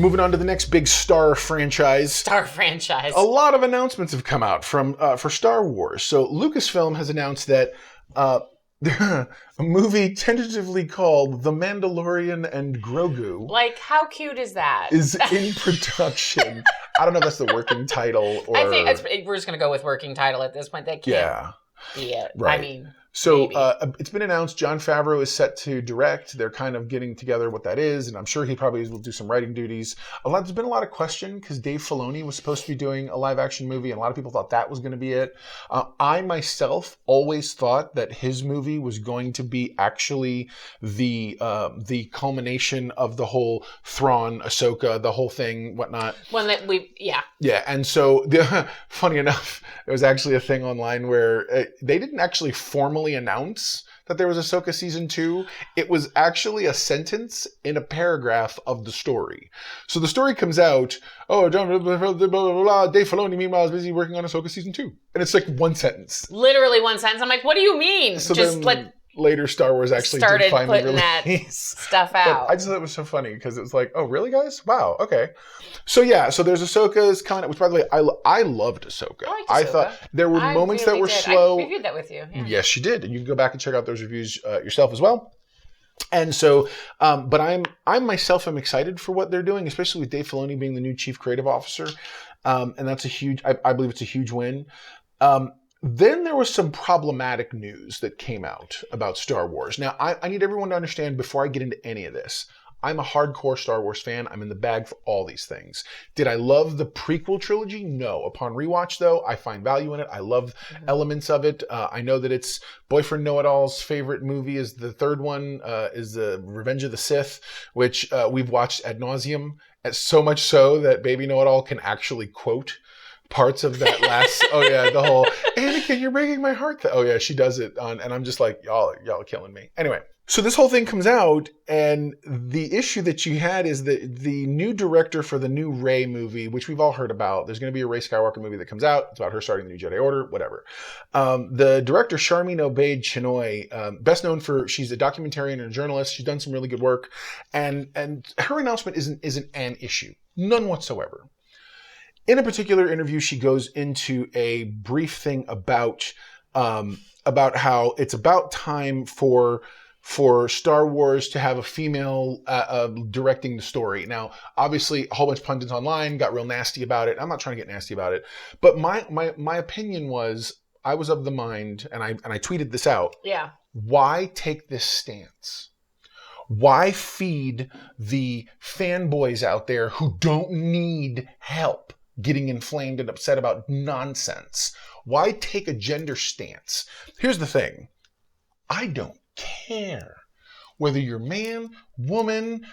Moving on to the next big Star franchise. A lot of announcements have come out for Star Wars. So Lucasfilm has announced that a movie tentatively called The Mandalorian and Grogu. Like, how cute is that? Is in production. I don't know if that's the working title or... I think we're just going to go with working title at this point. That can't be it. Right. I mean... So it's been announced Jon Favreau is set to direct. They're kind of getting together what that is, and I'm sure he probably will do some writing duties. There's been a lot of question because Dave Filoni was supposed to be doing a live-action movie, and a lot of people thought that was going to be it. I myself always thought that his movie was going to be actually the culmination of the whole Thrawn, Ahsoka, the whole thing, whatnot. Yeah, and so funny enough, there was actually a thing online where they didn't actually formally announce that there was Ahsoka season 2. It was actually a sentence in a paragraph of the story. So the story comes out, Dave Filoni meanwhile is busy working on Ahsoka season 2. And it's like one sentence. Literally one sentence. I'm like, what do you mean? So later Star Wars actually did finally putting that stuff out. But I just thought it was so funny because it was like, oh, really, guys? Wow, okay. So there's Ahsoka's coming out, which by the way, I loved Ahsoka. I thought there were moments that were slow. I reviewed that with you. Yeah. Yes, you did. And you can go back and check out those reviews yourself as well. And so, but I myself am excited for what they're doing, especially with Dave Filoni being the new chief creative officer. And that's I believe it's a huge win. Then there was some problematic news that came out about Star Wars. Now, I need everyone to understand before I get into any of this, I'm a hardcore Star Wars fan. I'm in the bag for all these things. Did I love the prequel trilogy? No. Upon rewatch, though, I find value in it. I love elements of it. I know that it's Boyfriend Know-It-All's favorite movie is the third one, is the Revenge of the Sith, which we've watched ad nauseum, so much so that Baby Know-It-All can actually quote parts of that last, the whole, Anakin, you're breaking my heart. She does it on, and I'm just like, y'all are killing me. Anyway, so this whole thing comes out, and the issue that you had is that the new director for the new Rey movie, which we've all heard about, there's going to be a Rey Skywalker movie that comes out. It's about her starting the new Jedi Order, whatever. The director, Sharmeen Obaid-Chinoy, best known for, she's a documentarian and a journalist. She's done some really good work, and her announcement isn't an issue. None whatsoever. In a particular interview, she goes into a brief thing about how it's about time for Star Wars to have a female directing the story. Now, obviously, a whole bunch of pundits online got real nasty about it. I'm not trying to get nasty about it, but my opinion was, I was of the mind, and I tweeted this out. Yeah. Why take this stance? Why feed the fanboys out there who don't need help getting inflamed and upset about nonsense? Why take a gender stance? Here's the thing. I don't care whether you're man, woman,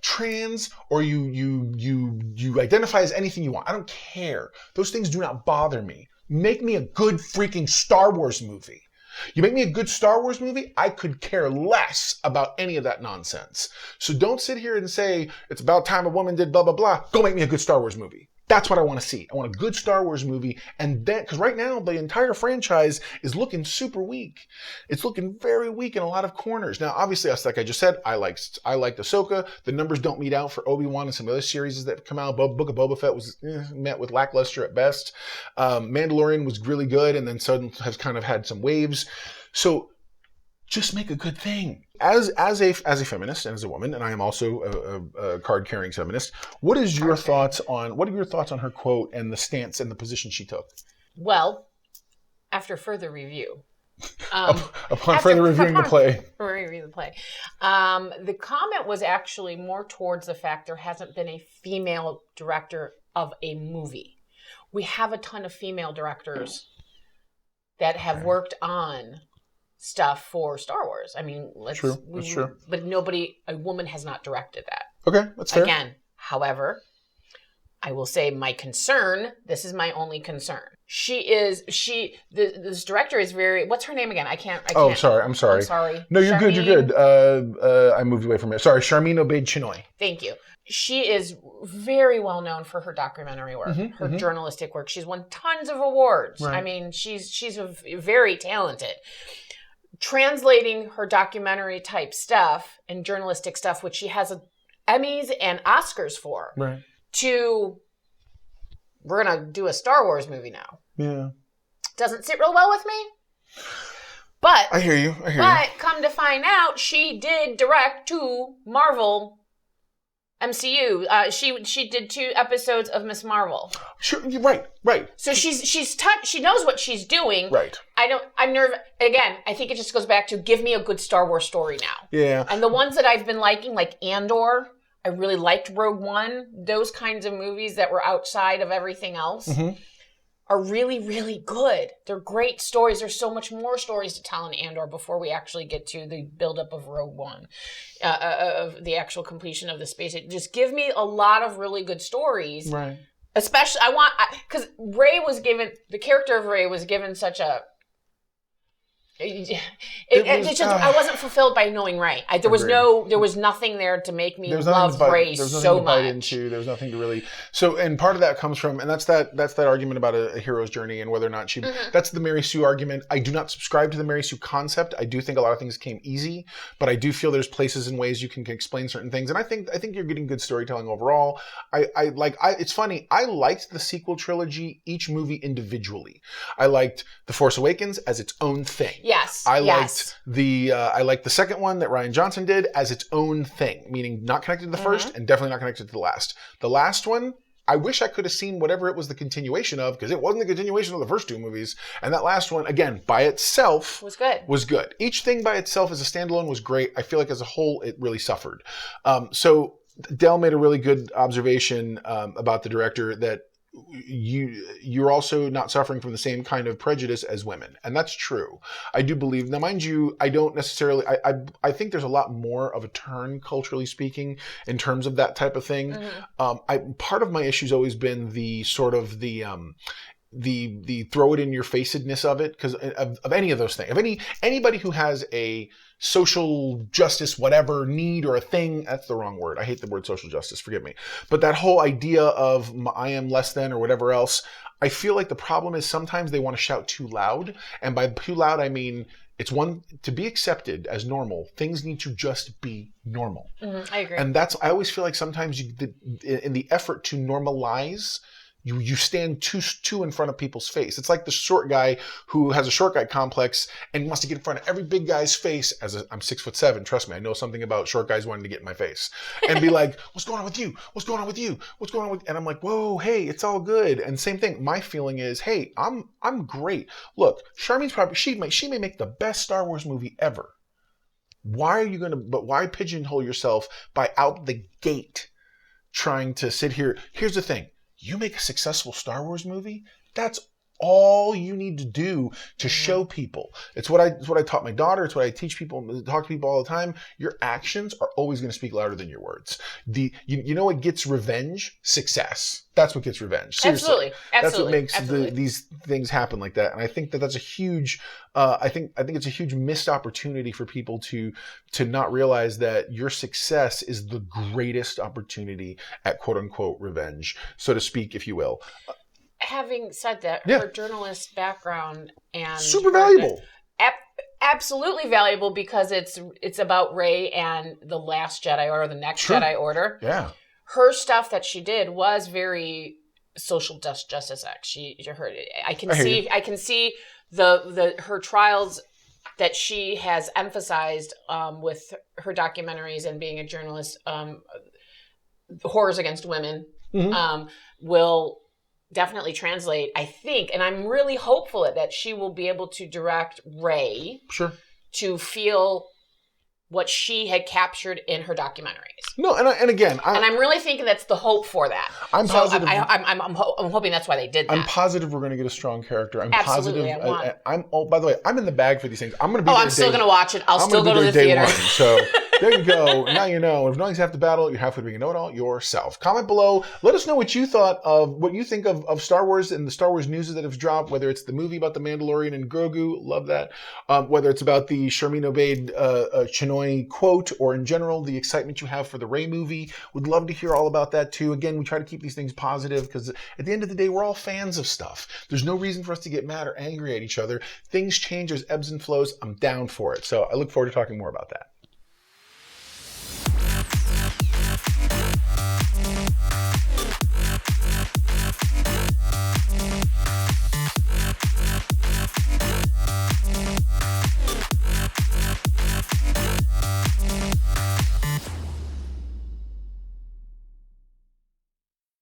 trans, or you identify as anything you want. I don't care. Those things do not bother me. Make me a good freaking Star Wars movie. You make me a good Star Wars movie, I could care less about any of that nonsense. So don't sit here and say, it's about time a woman did blah, blah, blah. Go make me a good Star Wars movie. That's what I want to see. I want a good Star Wars movie. And then, because right now, the entire franchise is looking super weak. It's looking very weak in a lot of corners. Now, obviously, like I just said, I liked Ahsoka. The numbers don't meet out for Obi-Wan and some other series that come out. Book of Boba Fett was met with lackluster at best. Mandalorian was really good, and then suddenly has kind of had some waves. So just make a good thing. As a feminist and as a woman, and I am also a card-carrying feminist, what are your thoughts on her quote and the stance and the position she took? Well, after further review, upon further reviewing the play, the comment was actually more towards the fact there hasn't been a female director of a movie. We have a ton of female directors that have worked on stuff for Star Wars. I mean, that's true. But a woman has not directed that. Okay, that's fair. Again, however, I will say this is my only concern. This director is very, what's her name again? I can't. I'm sorry. No, you're good. You're good. I moved away from it. Sorry, Sharmeen Obaid-Chinoy. Thank you. She is very well known for her documentary work, her journalistic work. She's won tons of awards. Right. I mean, she's very talented. Translating her documentary type stuff and journalistic stuff, which she has Emmys and Oscars for. Right. To, we're going to do a Star Wars movie now. Yeah. Doesn't sit real well with me. But I hear you. Come to find out, she did direct 2 Marvel MCU. She did 2 episodes of Miss Marvel. Sure. Right. So she knows what she's doing. Right. I'm nervous. Again, I think it just goes back to give me a good Star Wars story now. Yeah. And the ones that I've been liking, like Andor, I really liked Rogue One. Those kinds of movies that were outside of everything else. Mm-hmm. Are really, really good. They're great stories. There's so much more stories to tell in Andor before we actually get to the buildup of Rogue One, of the actual completion of the space. Just give me a lot of really good stories. Right. Especially, because the character of Rey was given such a, I wasn't fulfilled by knowing Rey. There was nothing there to make me love Rey so much. There was nothing to really. So, and part of that comes from, and that's that argument about a hero's journey and whether or not she. Mm-hmm. That's the Mary Sue argument. I do not subscribe to the Mary Sue concept. I do think a lot of things came easy, but I do feel there's places and ways you can explain certain things, and I think you're getting good storytelling overall. It's funny. I liked the sequel trilogy, each movie individually. I liked The Force Awakens as its own thing. Yes. I liked the second one that Rian Johnson did as its own thing, meaning not connected to the first and definitely not connected to the last. The last one, I wish I could have seen whatever it was the continuation of, because it wasn't the continuation of the first 2 movies. And that last one, again, by itself was good. Each thing by itself as a standalone was great. I feel like as a whole, it really suffered. So Dell made a really good observation about the director, that you're also not suffering from the same kind of prejudice as women. And that's true. I do believe. Now, mind you, I don't necessarily, I think there's a lot more of a turn, culturally speaking, in terms of that type of thing. Mm-hmm. Part of my issue's always been the sort of the throw it in your facedness of it, because of any of those things. Of anybody who has a social justice, whatever need or a thing, that's the wrong word. I hate the word social justice, forgive me. But that whole idea of I am less than or whatever else, I feel like the problem is sometimes they want to shout too loud. And by too loud, I mean, it's one, to be accepted as normal, things need to just be normal. Mm-hmm, I agree. And I always feel like sometimes in the effort to normalize, you stand too in front of people's face. It's like the short guy who has a short guy complex and wants to get in front of every big guy's face. I'm 6'7". Trust me, I know something about short guys wanting to get in my face and be like, "What's going on with you? What's going on with you? What's going on with?" And I'm like, "Whoa, hey, it's all good." And same thing. My feeling is, "Hey, I'm great. Look, Charmine's probably she may make the best Star Wars movie ever. Why pigeonhole yourself by out the gate trying to sit here? Here's the thing. You make a successful Star Wars movie, that's all you need to do to show people. It's what I taught my daughter. It's what I talk to people all the time. Your actions are always going to speak louder than your words. You know what gets revenge? Success. That's what gets revenge. Seriously. Absolutely. That's what makes these things happen like that. And I think that's a huge. I think it's a huge missed opportunity for people to not realize that your success is the greatest opportunity at quote unquote revenge, so to speak, if you will. Having said that, her journalist background and super valuable. Absolutely valuable, because it's about Rey and the Last Jedi Order, the next Jedi Order. Yeah. Her stuff that she did was very social justice act. I can see her trials that she has emphasized with her documentaries and being a journalist. Horrors against women will definitely translate, I think, and I'm really hopeful that she will be able to direct Rey to feel what she had captured in her documentaries. No, and again, I'm really thinking that's the hope for that. I'm positive. I'm hoping that's why they did that. I'm positive we're going to get a strong character. I'm Absolutely, positive. By the way, I'm in the bag for these things. I'm going to be. I'm still going to watch it. I'll still go to the theater. So there you go. Now you know. If knowing's half the battle, you're halfway to being a know-it-all yourself. Comment below. Let us know what you thought of what you think of Star Wars and the Star Wars news that have dropped. Whether it's the movie about the Mandalorian and Grogu, love that. Whether it's about the Sharmeen Obaid Chinoy quote, or in general the excitement you have for the Rey movie, would love to hear all about that too. Again, we try to keep these things positive because at the end of the day, we're all fans of stuff. There's no reason for us to get mad or angry at each other. Things change. There's ebbs and flows. I'm down for it. So I look forward to talking more about that.